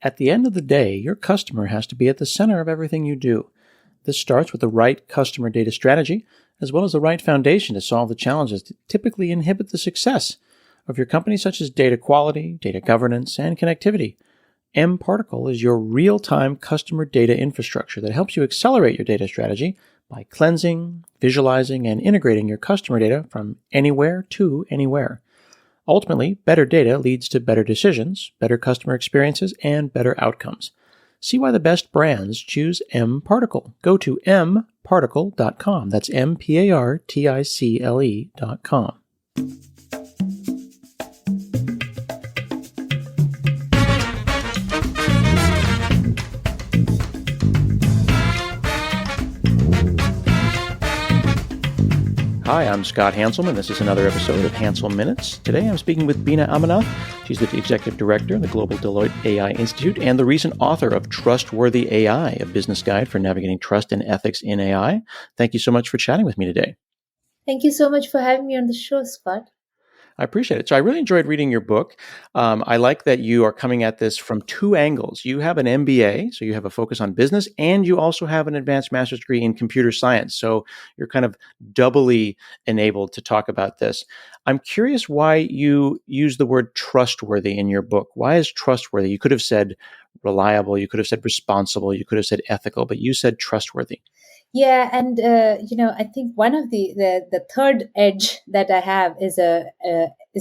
At the end of the day, your customer has to be at the center of everything you do. This starts with the right customer data strategy, as well as the right foundation to solve the challenges that typically inhibit the success of your company, such as data quality, data governance, and connectivity. mParticle is your real-time customer data infrastructure that helps you accelerate your data strategy by cleansing, visualizing, and integrating your customer data from anywhere to anywhere. Ultimately, better data leads to better decisions, better customer experiences, and better outcomes. See why the best brands choose mParticle. Go to mparticle.com. That's mparticle.com. Hi, I'm Scott Hanselman. This is another episode of Hansel Minutes. Today I'm speaking with Beena Ammanath. She's the Executive Director of the Global Deloitte AI Institute and the recent author of Trustworthy AI, a business guide for navigating trust and ethics in AI. Thank you so much for chatting with me today. Thank you so much for having me on the show, Scott. I appreciate it. So I really enjoyed reading your book. I like that you are coming at this from two angles. You have an MBA, so you have a focus on business, and you also have an advanced master's degree in computer science. So you're kind of doubly enabled to talk about this. I'm curious why you use the word trustworthy in your book. Why is trustworthy? You could have said reliable, you could have said responsible, you could have said ethical, but you said trustworthy. Yeah, and I think one of the third edge that I have is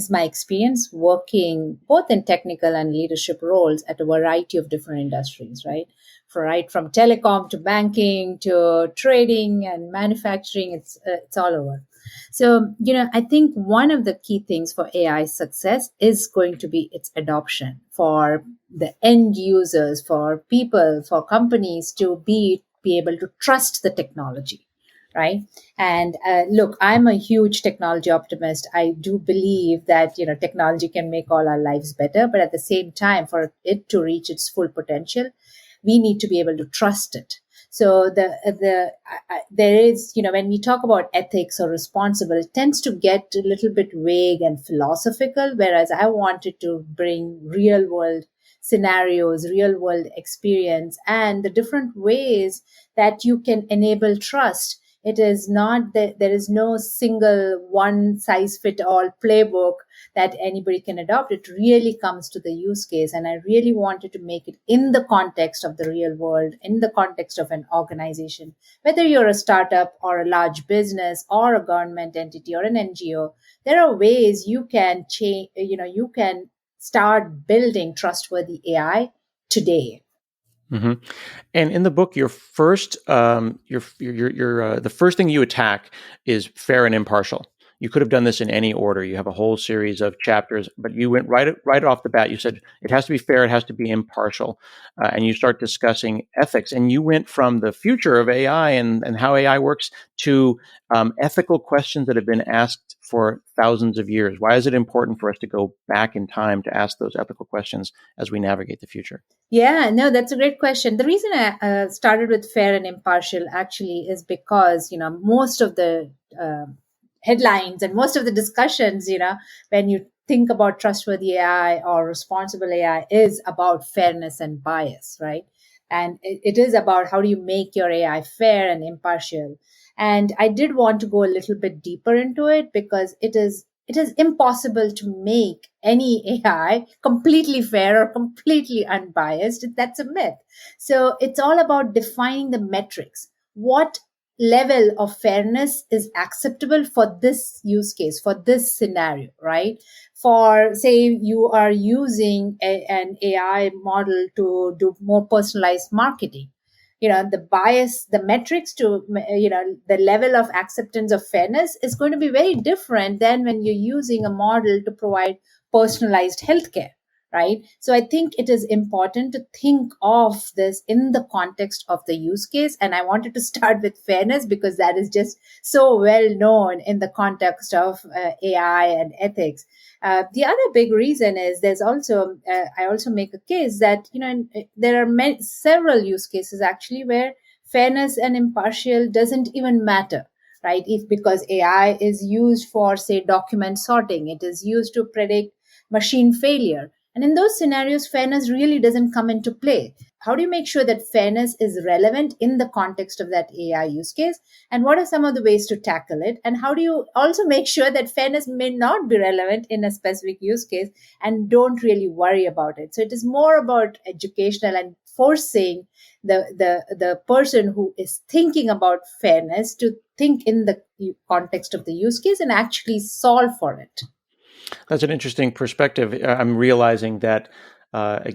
my experience working both in technical and leadership roles at a variety of different industries, right? From telecom to banking to trading and manufacturing, it's all over. So, I think one of the key things for AI success is going to be its adoption for the end users, for people, for companies to be able to trust the technology, right? And look, I'm a huge technology optimist. I do believe that technology can make all our lives better, but at the same time, for it to reach its full potential, we need to be able to trust it. So there is, when we talk about ethics or responsible, it tends to get a little bit vague and philosophical, whereas I wanted to bring real world scenarios, real world experience, and the different ways that you can enable trust. It is not that there is no single one size fit all playbook that anybody can adopt. It really comes to the use case. And I really wanted to make it in the context of the real world, in the context of an organization, whether you're a startup or a large business or a government entity or an NGO. There are ways you can change, you can start building trustworthy AI today. Mm-hmm. And in the book, your first, the first thing you attack is fair and impartial. You could have done this in any order. You have a whole series of chapters, but you went right off the bat. You said it has to be fair, it has to be impartial, and you start discussing ethics. And you went from the future of AI and how AI works to ethical questions that have been asked for thousands of years. Why is it important for us to go back in time to ask those ethical questions as we navigate the future? Yeah, no, that's a great question. The reason I started with fair and impartial actually is because, most of the headlines and most of the discussions, when you think about trustworthy AI or responsible AI is about fairness and bias, right? And it is about how do you make your AI fair and impartial. And I did want to go a little bit deeper into it because it is impossible to make any AI completely fair or completely unbiased. That's a myth. So it's all about defining the metrics. What level of fairness is acceptable for this use case, for this scenario, right? For, say, you are using an AI model to do more personalized marketing. The bias, the metrics to, the level of acceptance of fairness is going to be very different than when you're using a model to provide personalized healthcare, right? So I think it is important to think of this in the context of the use case. And I wanted to start with fairness because that is just so well known in the context of AI and ethics. The other big reason is there's also, I also make a case that, there are several use cases actually where fairness and impartial doesn't even matter, right? If because AI is used for, say, document sorting, it is used to predict machine failure. And in those scenarios, fairness really doesn't come into play. How do you make sure that fairness is relevant in the context of that AI use case? And what are some of the ways to tackle it? And how do you also make sure that fairness may not be relevant in a specific use case and don't really worry about it? So it is more about educational and forcing the person who is thinking about fairness to think in the context of the use case and actually solve for it. That's an interesting perspective. I'm realizing that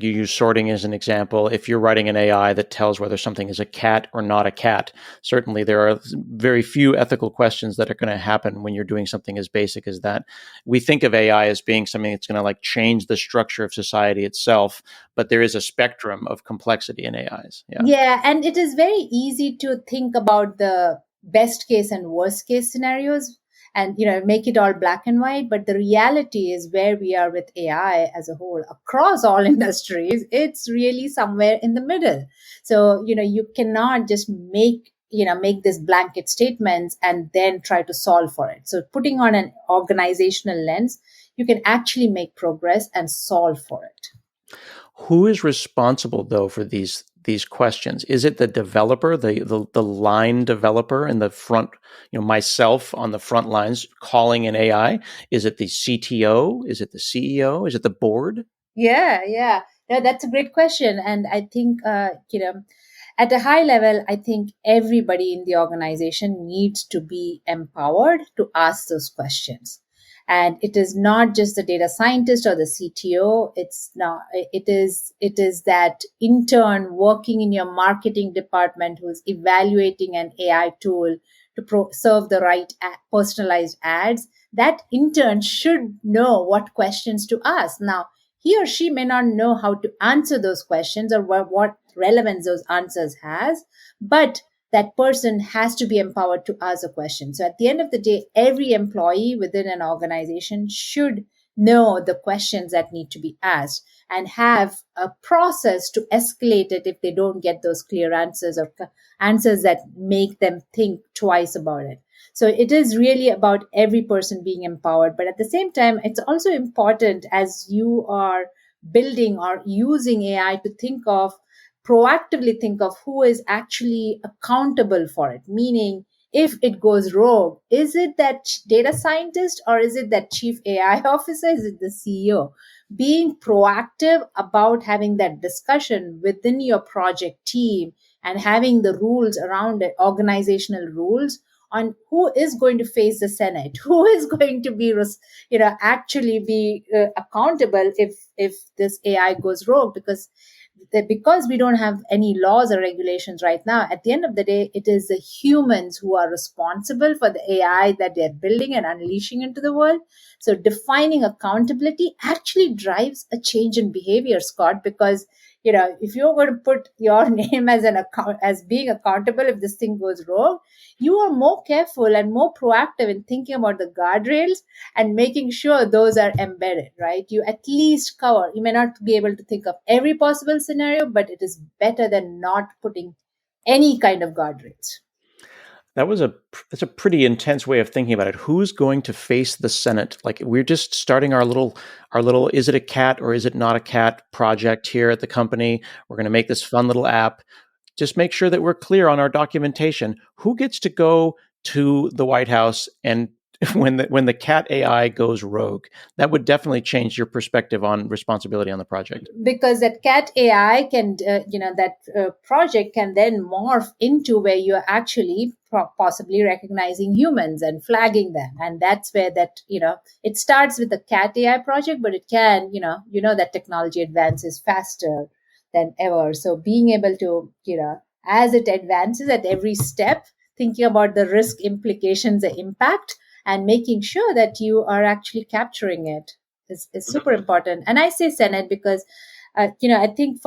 you use sorting as an example. If you're writing an AI that tells whether something is a cat or not a cat, certainly there are very few ethical questions that are going to happen when you're doing something as basic as that. We think of AI as being something that's going to like change the structure of society itself, but there is a spectrum of complexity in AIs. Yeah, and it is very easy to think about the best case and worst case scenarios and make it all black and white, but the reality is where we are with AI as a whole across all industries, it's really somewhere in the middle. So you cannot just make this blanket statements and then try to solve for it. So putting on an organizational lens, you can actually make progress and solve for it. Who is responsible though for these questions? Is it the developer, the line developer in the front, myself on the front lines calling an AI? Is it the CTO? Is it the CEO? Is it the board? Yeah. No, that's a great question. And I think, at a high level, I think everybody in the organization needs to be empowered to ask those questions. And it is not just the data scientist or the CTO. It's not, it is that intern working in your marketing department who's evaluating an AI tool to serve the right personalized ads. That intern should know what questions to ask. Now, he or she may not know how to answer those questions or what relevance those answers has, but that person has to be empowered to ask a question. So at the end of the day, every employee within an organization should know the questions that need to be asked and have a process to escalate it if they don't get those clear answers or answers that make them think twice about it. So it is really about every person being empowered. But at the same time, it's also important as you are building or using AI to proactively think of who is actually accountable for it. Meaning, if it goes rogue, is it that data scientist or is it that chief AI officer? Is it the CEO? Being proactive about having that discussion within your project team and having the rules around it, organizational rules on who is going to face the Senate, who is going to be, actually be accountable if this AI goes rogue, because we don't have any laws or regulations right now. At the end of the day, it is the humans who are responsible for the AI that they're building and unleashing into the world. So defining accountability actually drives a change in behavior, Scott, because if you're going to put your name as being accountable if this thing goes wrong, you are more careful and more proactive in thinking about the guardrails and making sure those are embedded, right? You at least cover. You may not be able to think of every possible scenario, but it is better than not putting any kind of guardrails. That's a pretty intense way of thinking about it. Who's going to face the Senate? Like, we're just starting our little is it a cat or is it not a cat project here at the company. We're going to make this fun little app. Just make sure that we're clear on our documentation. Who gets to go to the White House and when the cat AI goes rogue? That would definitely change your perspective on responsibility on the project. Because that cat AI can, project can then morph into where you're actually possibly recognizing humans and flagging them. And that's where it starts with the cat AI project, but it can, that technology advances faster than ever. So being able to, as it advances at every step, thinking about the risk implications, the impact, and making sure that you are actually capturing it is super important. And I say Senate because, I think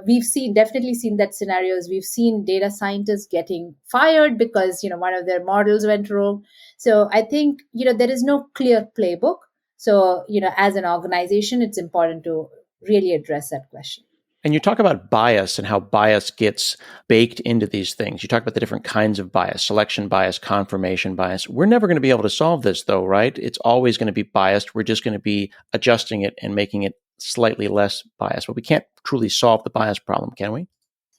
we've definitely seen that scenarios. We've seen data scientists getting fired because, one of their models went wrong. So I think, there is no clear playbook. So, as an organization, it's important to really address that question. And you talk about bias and how bias gets baked into these things. You talk about the different kinds of bias, selection bias, confirmation bias. We're never going to be able to solve this though, right? It's always going to be biased. We're just going to be adjusting it and making it slightly less bias, but we can't truly solve the bias problem, can we?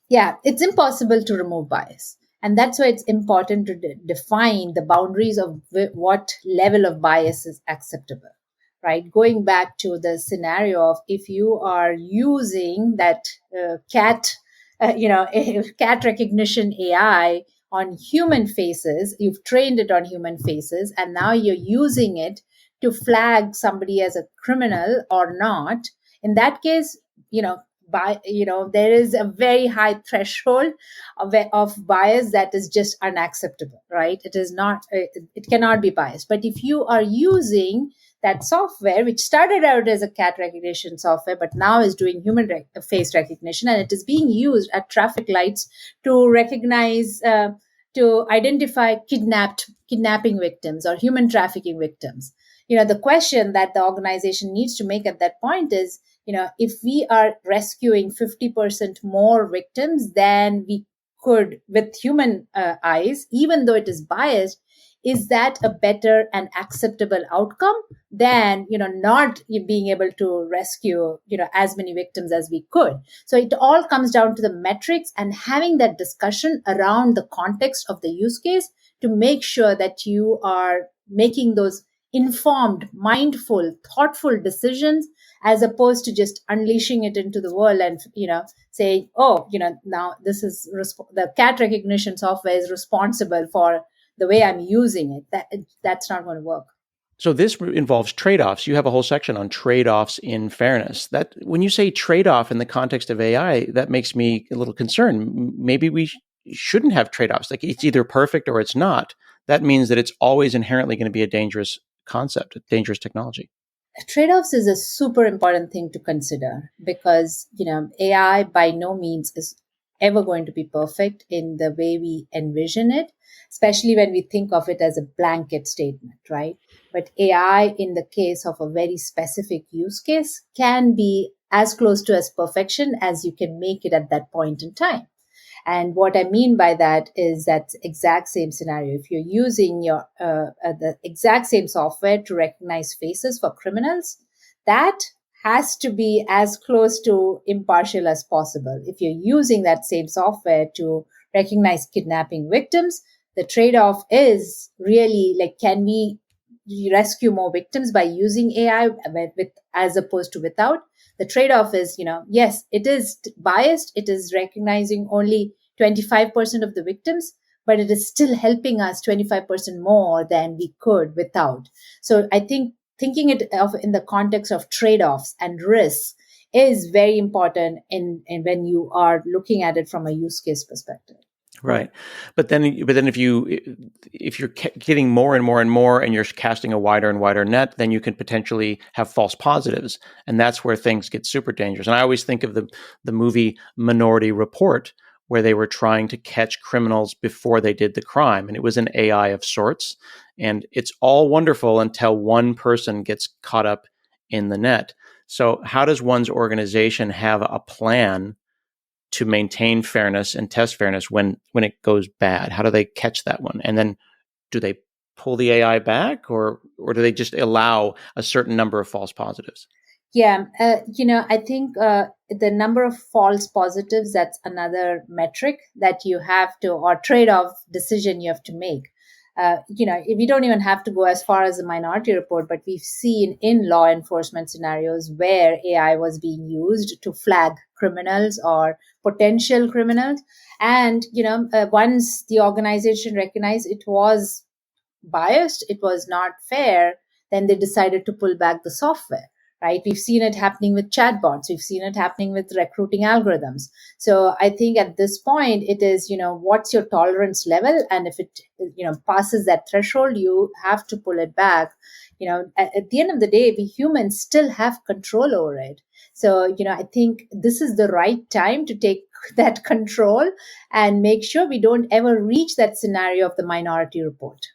Yeah, it's impossible to remove bias. And that's why it's important to define the boundaries of what level of bias is acceptable, right? Going back to the scenario of if you are using that cat recognition AI on human faces, you've trained it on human faces, and now you're using it to flag somebody as a criminal or not. In that case, there is a very high threshold of bias that is just unacceptable, right? It is not, it cannot be biased. But if you are using that software, which started out as a cat recognition software but now is doing face recognition, and it is being used at traffic lights to recognize to identify kidnapping victims or human trafficking victims, the question that the organization needs to make at that point is, if we are rescuing 50% more victims than we could with human eyes, even though it is biased, is that a better and acceptable outcome than, not being able to rescue, as many victims as we could? So it all comes down to the metrics and having that discussion around the context of the use case to make sure that you are making those informed, mindful, thoughtful decisions, as opposed to just unleashing it into the world and, saying, oh, now this is the cat recognition software is responsible for the way I'm using it. That's not going to work. So this involves trade-offs. You have a whole section on trade-offs in fairness. That when you say trade-off in the context of AI, that makes me a little concerned. Maybe we shouldn't have trade-offs. Like it's either perfect or it's not. That means that it's always inherently going to be a dangerous concept, a dangerous technology. Trade-offs is a super important thing to consider because, AI by no means is ever going to be perfect in the way we envision it, especially when we think of it as a blanket statement, right? But AI, in the case of a very specific use case, can be as close to as perfection as you can make it at that point in time. And what I mean by that is that exact same scenario. If you're using the exact same software to recognize faces for criminals, that has to be as close to impartial as possible. If you're using that same software to recognize kidnapping victims, the trade-off is really like, can we rescue more victims by using AI as opposed to without? The trade-off is, yes, it is biased. It is recognizing only 25% of the victims, but it is still helping us 25% more than we could without. So I think thinking it of in the context of trade-offs and risks is very important in when you are looking at it from a use case perspective. Right. But then if you're getting more and more and more and you're casting a wider and wider net, then you can potentially have false positives. And that's where things get super dangerous. And I always think of the movie Minority Report, where they were trying to catch criminals before they did the crime. And it was an AI of sorts. And it's all wonderful until one person gets caught up in the net. So how does one's organization have a plan to maintain fairness and test fairness when it goes bad? How do they catch that one? And then do they pull the AI back or do they just allow a certain number of false positives? Yeah, I think the number of false positives, that's another metric that you have to, or trade-off decision you have to make. We don't even have to go as far as the Minority Report, but we've seen in law enforcement scenarios where AI was being used to flag criminals or potential criminals. And, once the organization recognized it was biased, it was not fair, then they decided to pull back the software. Right? We've seen it happening with chatbots. We've seen it happening with recruiting algorithms. So I think at this point, it is, what's your tolerance level? And if it, passes that threshold, you have to pull it back. At the end of the day, we humans still have control over it. So, I think this is the right time to take that control and make sure we don't ever reach that scenario of the Minority Report.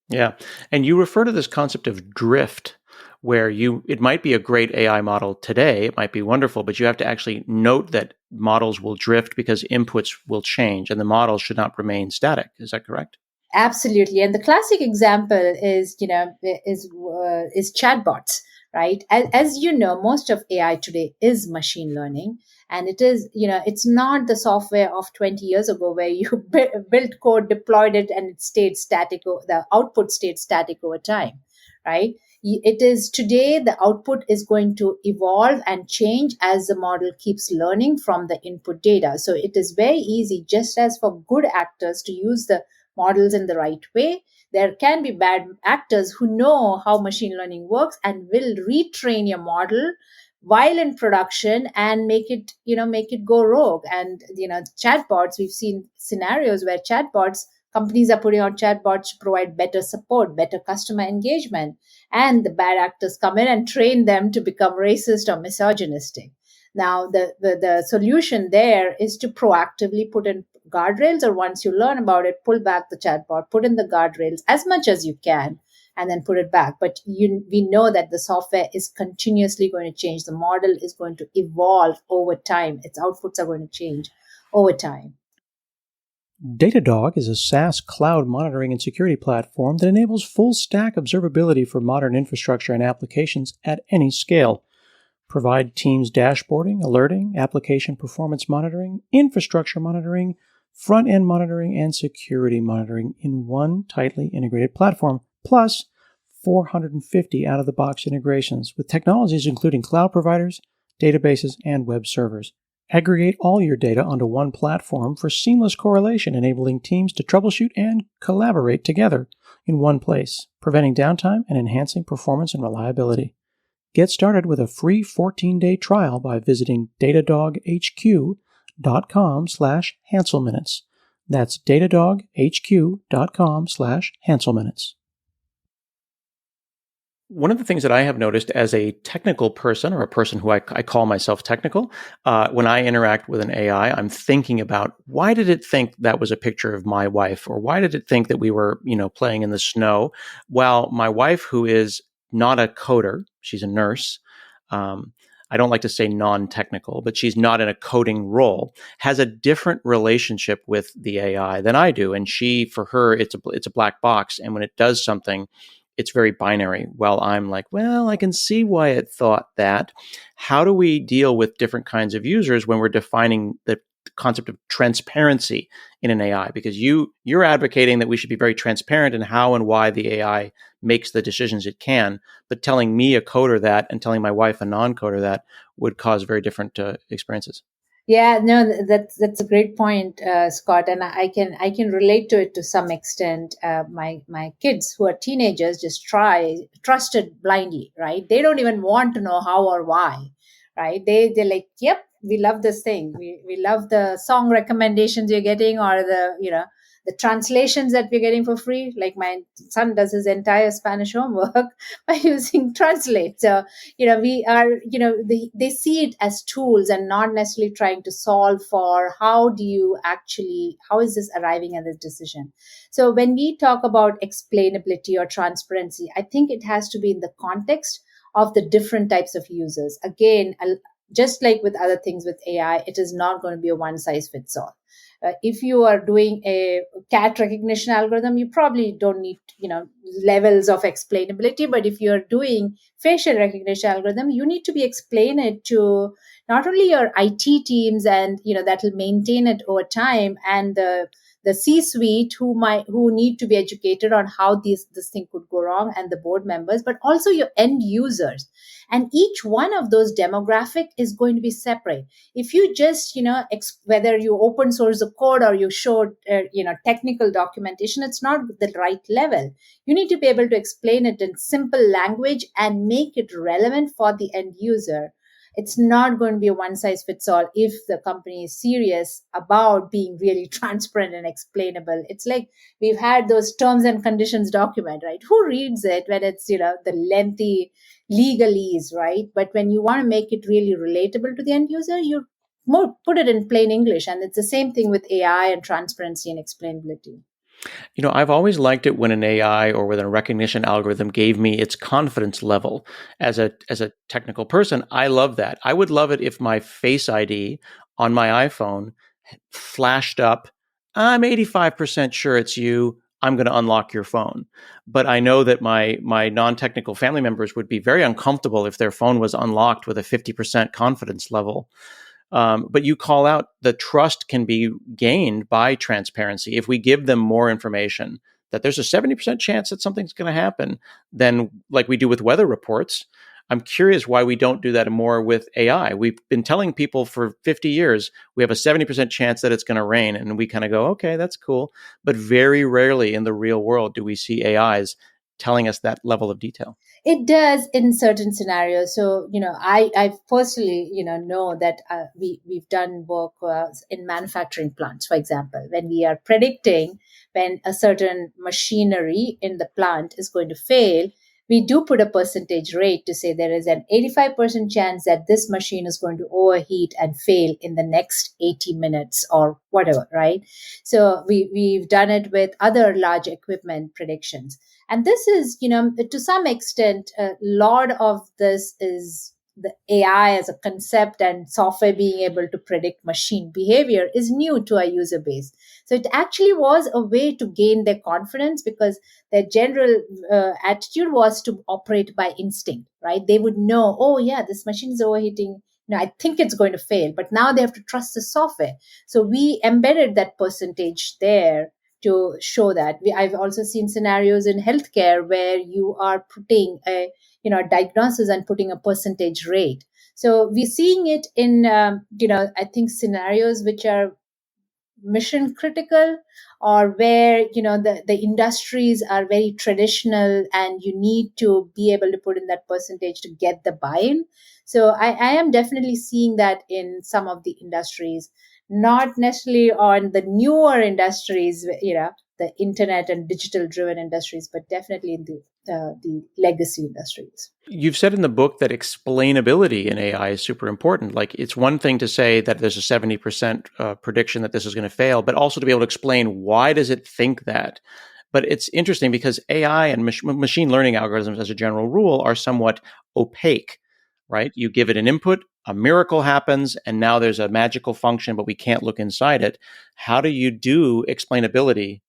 Yeah. And you refer to this concept of drift, where it might be a great AI model today, it might be wonderful, but you have to actually note that models will drift because inputs will change and the model should not remain static. Is that correct? Absolutely. And the classic example is, is chatbots, right? As you know, most of AI today is machine learning, and it is, it's not the software of 20 years ago where you built code, deployed it, and it stayed static, the output stayed static over time, right? It is today, the output is going to evolve and change as the model keeps learning from the input data. So it is very easy, just as for good actors to use the models in the right way, there can be bad actors who know how machine learning works and will retrain your model while in production and make it go rogue. And chatbots, we've seen scenarios where chatbots, companies are putting out chatbots to provide better support, better customer engagement, and the bad actors come in and train them to become racist or misogynistic. Now, the solution there is to proactively put in guardrails, or once you learn about it, pull back the chatbot, put in the guardrails as much as you can, and then put it back. But we know that the software is continuously going to change. The model is going to evolve over time. Its outputs are going to change over time. Datadog is a SaaS cloud monitoring and security platform that enables full stack observability for modern infrastructure and applications at any scale. Provide teams dashboarding, alerting, application performance monitoring, infrastructure monitoring, front-end monitoring, and security monitoring in one tightly integrated platform, plus 450 out-of-the-box integrations with technologies including cloud providers, databases, and web servers. Aggregate all your data onto one platform for seamless correlation, enabling teams to troubleshoot and collaborate together in one place, preventing downtime and enhancing performance and reliability. Get started with a free 14-day trial by visiting datadoghq.com/HanselMinutes. That's datadoghq.com/HanselMinutes. One of the things that I have noticed as a technical person, or a person who I call myself technical, when I interact with an AI, I'm thinking about, why did it think that was a picture of my wife? Or why did it think that we were, playing in the snow? Well, my wife, who is not a coder, she's a nurse. I don't like to say non-technical, but she's not in a coding role, has a different relationship with the AI than I do. And for her, it's a black box. And when it does something, it's very binary. Well, I'm like, well, I can see why it thought that. How do we deal with different kinds of users when we're defining the concept of transparency in an AI? Because you're advocating that we should be very transparent in how and why the AI makes the decisions it can, but telling me, a coder, that, and telling my wife, a non-coder, that, would cause very different experiences. Yeah, no, that's a great point, Scott, and I can relate to it to some extent. My kids, who are teenagers, just trusted blindly, right? They don't even want to know how or why, right? They're like, yep, we love this thing. We love the song recommendations you're getting, or the translations that we're getting for free. Like, my son does his entire Spanish homework by using Translate. So we are, they see it as tools and not necessarily trying to solve for how is this arriving at this decision. So when we talk about explainability or transparency, I think it has to be in the context of the different types of users. Again, just like with other things with AI, it is not going to be a one size fits all. If you are doing a cat recognition algorithm, you probably don't need, levels of explainability. But if you're doing facial recognition algorithm, you need to be explain it to not only your IT teams, and that will maintain it over time, and the C-suite who need to be educated on how this thing could go wrong, and the board members, but also your end users. And each one of those demographic is going to be separate. If you just, whether you open source the code or you show, technical documentation, it's not the right level. You need to be able to explain it in simple language and make it relevant for the end user. It's not going to be a one size fits all if the company is serious about being really transparent and explainable. It's like we've had those terms and conditions document, right? Who reads it when it's, the lengthy legalese, right? But when you want to make it really relatable to the end user, you more put it in plain English. And it's the same thing with AI and transparency and explainability. I've always liked it when an AI or when a recognition algorithm gave me its confidence level. As a technical person, I love that. I would love it if my Face ID on my iPhone flashed up, I'm 85% sure it's you. I'm going to unlock your phone. But I know that my non-technical family members would be very uncomfortable if their phone was unlocked with a 50% confidence level. But you call out the trust can be gained by transparency. If we give them more information, that there's a 70% chance that something's going to happen, then like we do with weather reports. I'm curious why we don't do that more with AI. We've been telling people for 50 years, we have a 70% chance that it's going to rain. And we kind of go, okay, that's cool. But very rarely in the real world do we see AIs telling us that level of detail. It does in certain scenarios. So, I personally, know that we've done work in manufacturing plants, for example, when we are predicting when a certain machinery in the plant is going to fail, we do put a percentage rate to say there is an 85% chance that this machine is going to overheat and fail in the next 80 minutes or whatever, right? So we've done it with other large equipment predictions. And this is, to some extent, a lot of this is the AI as a concept and software being able to predict machine behavior is new to our user base. So it actually was a way to gain their confidence because their general attitude was to operate by instinct, right? They would know, oh, yeah, this machine is overheating. I think it's going to fail, but now they have to trust the software. So we embedded that percentage there to show that. I've also seen scenarios in healthcare where you are putting a diagnosis and putting a percentage rate. So we're seeing it in I think scenarios which are mission critical, or where the industries are very traditional and you need to be able to put in that percentage to get the buy-in. So I am definitely seeing that in some of the industries, not necessarily on the newer industries, the internet and digital driven industries, but definitely in the legacy industries. You've said in the book that explainability in AI is super important. Like, it's one thing to say that there's a 70% prediction that this is going to fail, but also to be able to explain why does it think that. But it's interesting because AI and machine learning algorithms, as a general rule, are somewhat opaque, right? You give it an input, a miracle happens, and now there's a magical function, but we can't look inside it. How do you do explainability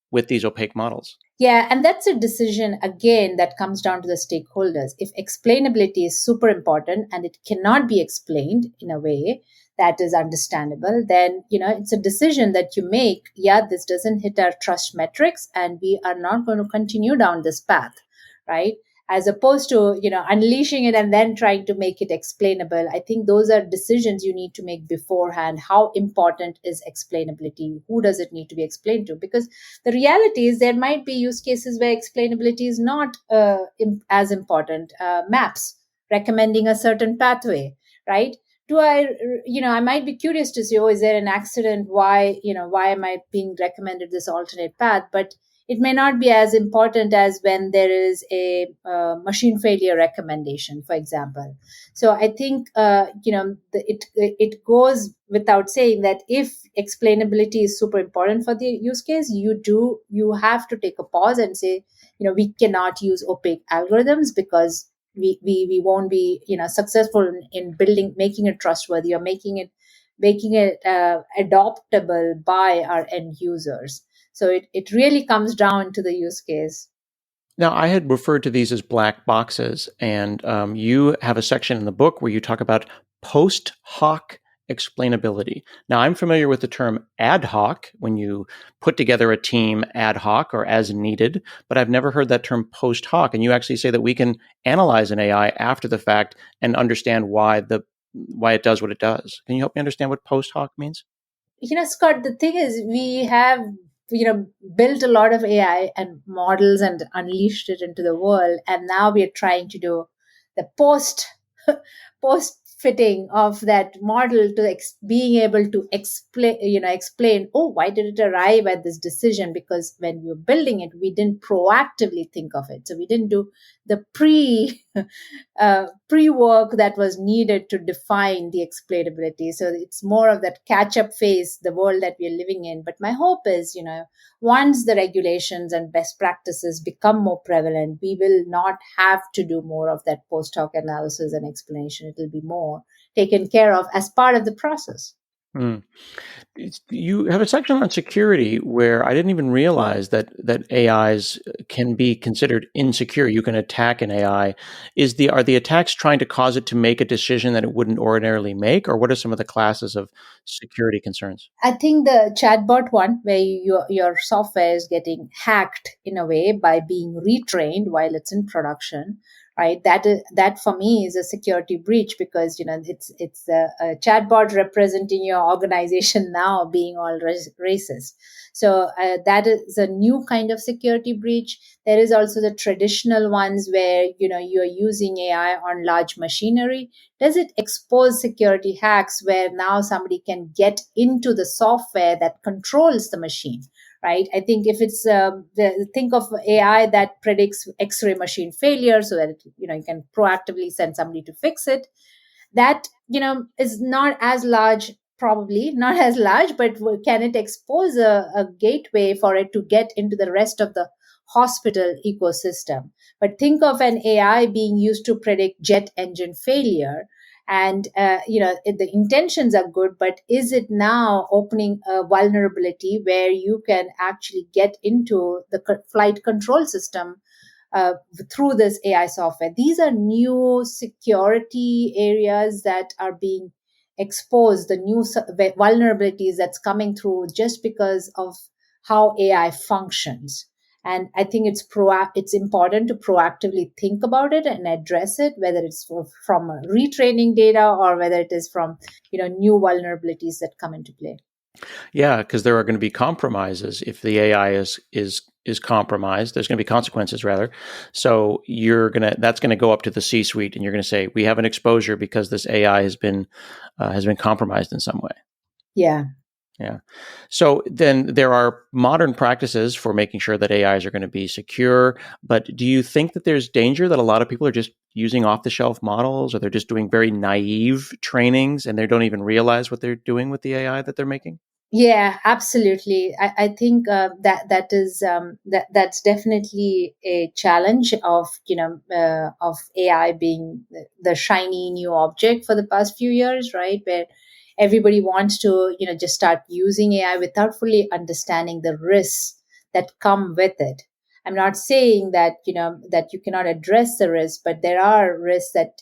with these opaque models? Yeah, and that's a decision again that comes down to the stakeholders. If explainability is super important and it cannot be explained in a way that is understandable, then it's a decision that you make. Yeah, this doesn't hit our trust metrics, and we are not going to continue down this path, right? As opposed to unleashing it and then trying to make it explainable. I think those are decisions you need to make beforehand. How important is explainability? Who does it need to be explained to? Because the reality is there might be use cases where explainability is not as important. Maps recommending a certain pathway, right? Do I, I might be curious to see, oh, is there an accident? Why am I being recommended this alternate path? But it may not be as important as when there is a machine failure recommendation, for example. So I think it goes without saying that if explainability is super important for the use case, you have to take a pause and say, we cannot use opaque algorithms because we won't be successful in making it trustworthy or making it adoptable by our end users. So it really comes down to the use case. Now, I had referred to these as black boxes, and you have a section in the book where you talk about post hoc explainability. Now, I'm familiar with the term ad hoc, when you put together a team ad hoc or as needed, but I've never heard that term post hoc. And you actually say that we can analyze an AI after the fact and understand why it does what it does. Can you help me understand what post hoc means? Scott, the thing is, we have built a lot of AI and models and unleashed it into the world, and now we are trying to do the post fitting of that model to being able to explain, oh, why did it arrive at this decision? Because when we were building it, we didn't proactively think of it, so we didn't do the pre work that was needed to define the explainability. So it's more of that catch up phase, the world that we're living in. But my hope is, once the regulations and best practices become more prevalent, we will not have to do more of that post hoc analysis and explanation. It will be more taken care of as part of the process. Mm. You have a section on security where I didn't even realize that AIs can be considered insecure. You can attack an AI. Are the attacks trying to cause it to make a decision that it wouldn't ordinarily make, or what are some of the classes of security concerns? I think the chatbot one, where your software is getting hacked in a way by being retrained while it's in production, right? That for me is a security breach, because it's a chatbot representing your organization now being all racist. So that is a new kind of security breach. There is also the traditional ones where you are using AI on large machinery. Does it expose security hacks where now somebody can get into the software that controls the machine? Right. I think if it's think of AI that predicts X-ray machine failure, so that you can proactively send somebody to fix it. That is not as large, probably not as large, but can it expose a gateway for it to get into the rest of the hospital ecosystem? But think of an AI being used to predict jet engine failure, and the intentions are good, but is it now opening a vulnerability where you can actually get into the flight control system through this AI software? These are new security areas that are being exposed, the new vulnerabilities that's coming through just because of how AI functions. And I think it's important to proactively think about it and address it, whether it's from retraining data or whether it is from new vulnerabilities that come into play. Yeah, because there are going to be compromises if the AI is compromised. There's going to be consequences, rather. So that's going to go up to the C-suite, and you're going to say we have an exposure because this AI has been compromised in some way. Yeah. Yeah. So then there are modern practices for making sure that AIs are going to be secure. But do you think that there's danger that a lot of people are just using off the shelf models, or they're just doing very naive trainings and they don't even realize what they're doing with the AI that they're making? Yeah, absolutely. I think that's definitely a challenge of of AI being the shiny new object for the past few years, right? Where everybody wants to just start using AI without fully understanding the risks that come with it. I'm not saying that that you cannot address the risk, but there are risks that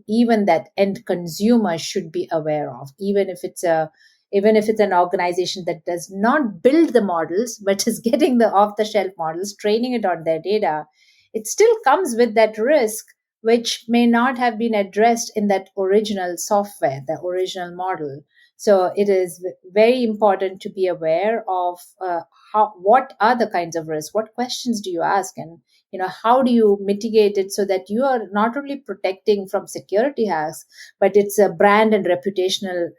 even that end consumer should be aware of, even if it's an organization that does not build the models but is getting the off the shelf models, training it on their data. It still comes with that risk, which may not have been addressed in that original software, the original model. So it is very important to be aware of what are the kinds of risks, what questions do you ask, and how do you mitigate it so that you are not only protecting from security hacks, but it's a brand and reputational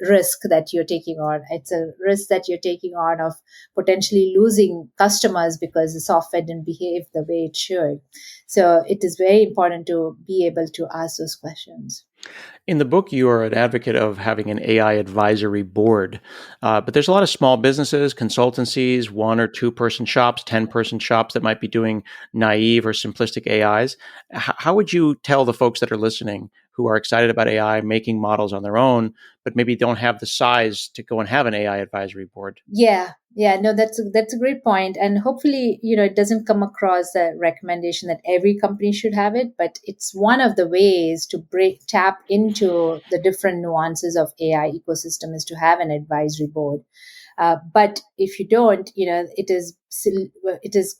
risk that you're taking on. It's a risk that you're taking on of potentially losing customers because the software didn't behave the way it should. So it is very important to be able to ask those questions. In the book, you are an advocate of having an AI advisory board, but there's a lot of small businesses, consultancies, 1 or 2 person shops, 10 person shops that might be doing naive or simplistic AIs. How would you tell the folks that are listening who are excited about AI, making models on their own, but maybe don't have the size to go and have an AI advisory board? Yeah, no, that's a great point, and hopefully, it doesn't come across a recommendation that every company should have it, but it's one of the ways to tap into the different nuances of AI ecosystem is to have an advisory board. But if you don't, it is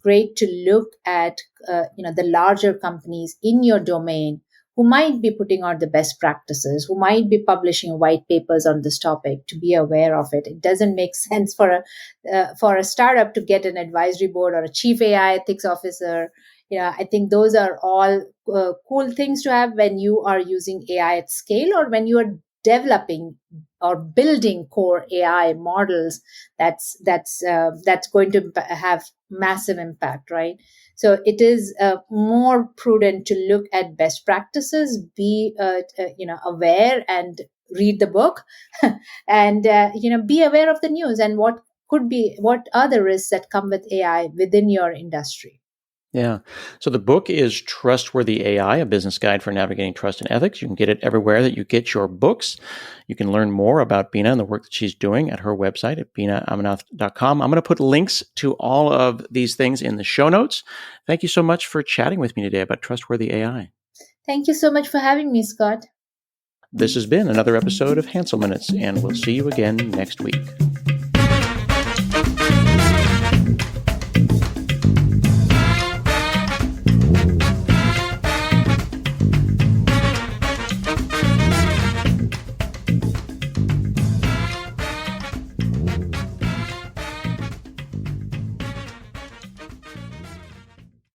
great to look at the larger companies in your domain who might be putting out the best practices, who might be publishing white papers on this topic, to be aware of it. It doesn't make sense for a startup to get an advisory board or a chief AI ethics officer. I think those are all cool things to have when you are using AI at scale, or when you are developing or building core AI models. That's going to have massive impact, right? So it is more prudent to look at best practices, be aware and read the book, and be aware of the news and what are the risks that come with AI within your industry. Yeah. So the book is Trustworthy AI, a business guide for navigating trust and ethics. You can get it everywhere that you get your books. You can learn more about Beena and the work that she's doing at her website at beenaammanath.com. I'm going to put links to all of these things in the show notes. Thank you so much for chatting with me today about Trustworthy AI. Thank you so much for having me, Scott. This has been another episode of Hansel Minutes, and we'll see you again next week.